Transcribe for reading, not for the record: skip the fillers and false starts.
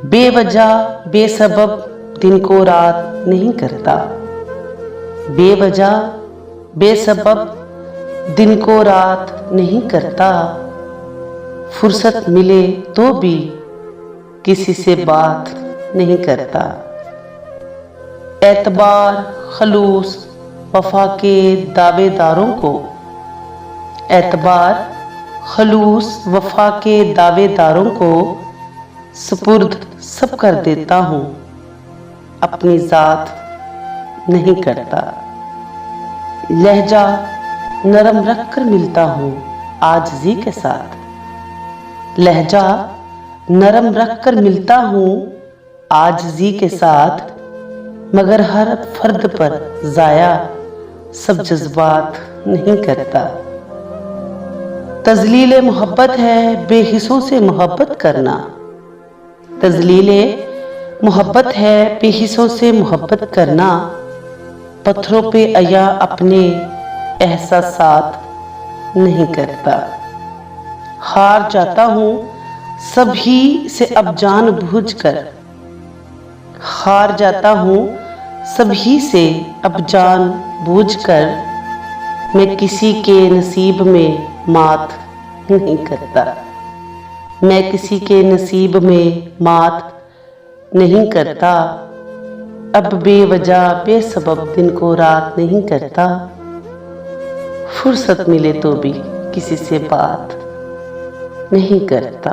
बेवजह बेसबब दिन को रात नहीं करता। बेवजह बेसबब दिन को रात नहीं करता। फुर्सत मिले तो भी किसी से बात नहीं करता। एतबार खलूस वफा के दावेदारों को, एतबार खलूस वफा के दावेदारों को सुपुर्द सब कर देता हूँ, अपनी जात नहीं करता। लहजा नरम रख कर मिलता हूँ आजिज़ी के साथ। लहजा नरम रख कर मिलता हूँ आजिज़ी के साथ, मगर हर फर्द पर ज़ाया सब जज्बात नहीं करता। तज़लील मोहब्बत है बेहिस्सों से मोहब्बत करना। तज़लीले मोहब्बत है बेहिस्सों से मोहब्बत करना। पत्थरों पे अया अपने एहसासात नहीं करता। हार जाता हूँ सभी से अब जान बूझ कर। हार जाता हूँ सभी से अब जान बूझ कर। मैं किसी के नसीब में मात नहीं करता। मैं किसी के नसीब में मात नहीं करता। अब बेवजह बेसबब दिन को रात नहीं करता। फुर्सत मिले तो भी किसी से बात नहीं करता।